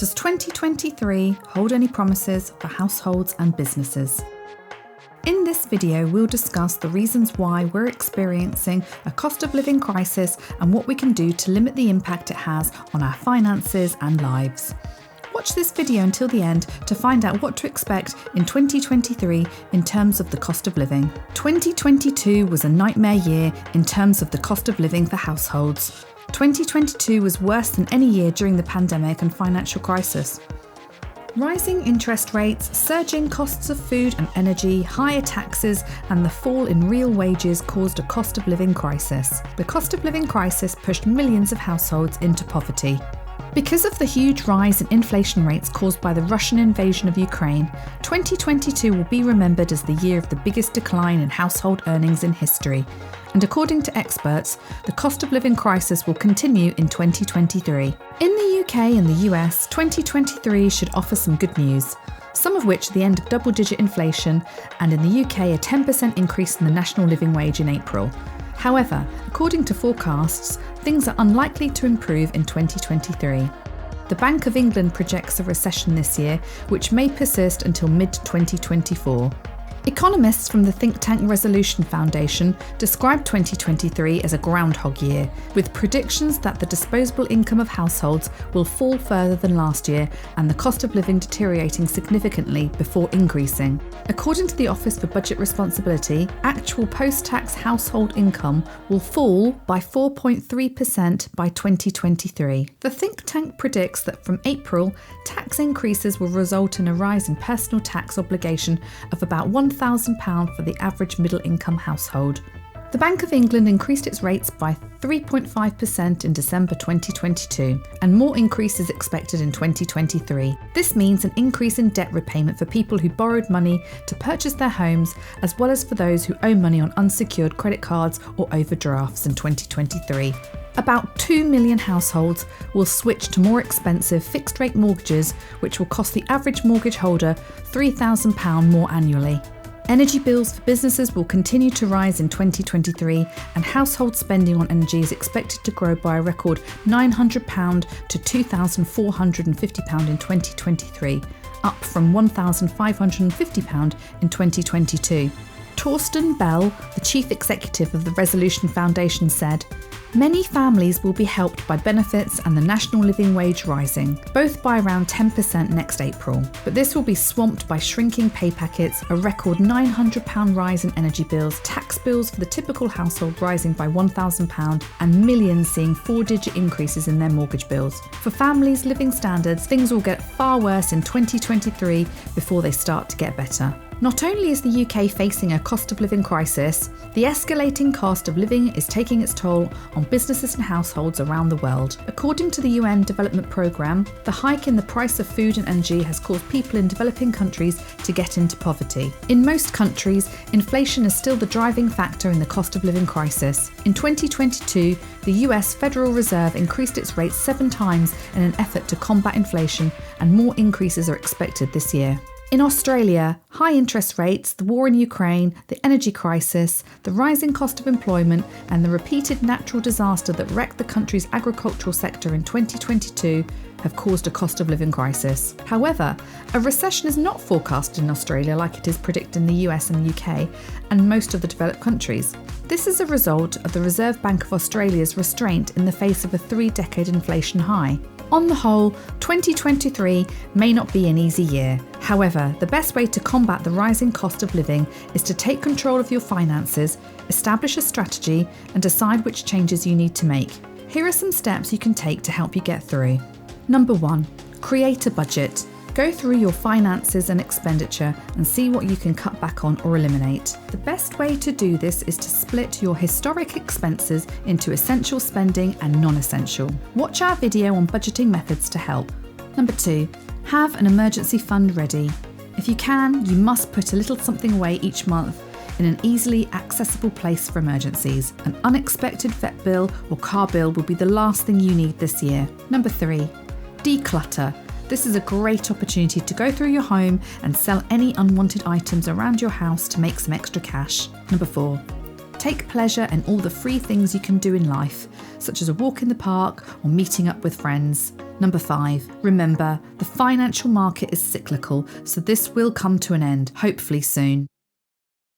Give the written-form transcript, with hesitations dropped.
Does 2023 hold any promises for households and businesses? In this video, we'll discuss the reasons why we're experiencing a cost of living crisis and what we can do to limit the impact it has on our finances and lives. Watch this video until the end to find out what to expect in 2023 in terms of the cost of living. 2022 was a nightmare year in terms of the cost of living for households. 2022 was worse than any year during the pandemic and financial crisis. Rising interest rates, surging costs of food and energy, higher taxes, and the fall in real wages caused a cost of living crisis. The cost of living crisis pushed millions of households into poverty. Because of the huge rise in inflation rates caused by the Russian invasion of Ukraine, 2022 will be remembered as the year of the biggest decline in household earnings in history. And according to experts, the cost of living crisis will continue in 2023. In the UK and the US, 2023 should offer some good news, some of which the end of double-digit inflation and in the UK a 10% increase in the national living wage in April. However, according to forecasts, things are unlikely to improve in 2023. The Bank of England projects a recession this year, which may persist until mid-2024. Economists from the think tank Resolution Foundation describe 2023 as a groundhog year, with predictions that the disposable income of households will fall further than last year and the cost of living deteriorating significantly before increasing. According to the Office for Budget Responsibility, actual post-tax household income will fall by 4.3% by 2023. The think tank predicts that from April, tax increases will result in a rise in personal tax obligation of about £1,000 for the average middle-income household. The Bank of England increased its rates by 3.5% in December 2022, and more increases expected in 2023. This means an increase in debt repayment for people who borrowed money to purchase their homes, as well as for those who owe money on unsecured credit cards or overdrafts in 2023. About 2 million households will switch to more expensive fixed-rate mortgages, which will cost the average mortgage holder £3,000 more annually. Energy bills for businesses will continue to rise in 2023, and household spending on energy is expected to grow by a record £900 to £2,450 in 2023, up from £1,550 in 2022. Torsten Bell, the chief executive of the Resolution Foundation, said, "Many families will be helped by benefits and the national living wage rising, both by around 10% next April. But this will be swamped by shrinking pay packets, a record £900 rise in energy bills, tax bills for the typical household rising by £1,000, and millions seeing four-digit increases in their mortgage bills. For families' living standards, things will get far worse in 2023 before they start to get better." Not only is the UK facing a cost of living crisis, the escalating cost of living is taking its toll on businesses and households around the world. According to the UN Development Programme, the hike in the price of food and energy has caused people in developing countries to get into poverty. In most countries, inflation is still the driving factor in the cost of living crisis. In 2022, the US Federal Reserve increased its rates 7 times in an effort to combat inflation, and more increases are expected this year. In Australia, high interest rates, the war in Ukraine, the energy crisis, the rising cost of employment, and the repeated natural disaster that wrecked the country's agricultural sector in 2022 have caused a cost of living crisis. However, a recession is not forecast in Australia like it is predicted in the US and the UK and most of the developed countries. This is a result of the Reserve Bank of Australia's restraint in the face of a 3-decade inflation high. On the whole, 2023 may not be an easy year. However, the best way to combat the rising cost of living is to take control of your finances, establish a strategy, and decide which changes you need to make. Here are some steps you can take to help you get through. Number 1, create a budget. Go through your finances and expenditure and see what you can cut back on or eliminate. The best way to do this is to split your historic expenses into essential spending and non-essential. Watch our video on budgeting methods to help. Number 2, have an emergency fund ready. If you can, you must put a little something away each month in an easily accessible place for emergencies. An unexpected vet bill or car bill will be the last thing you need this year. Number 3, declutter. This is a great opportunity to go through your home and sell any unwanted items around your house to make some extra cash. Number 4, take pleasure in all the free things you can do in life, such as a walk in the park or meeting up with friends. Number 5, remember, the financial market is cyclical, so this will come to an end, hopefully soon.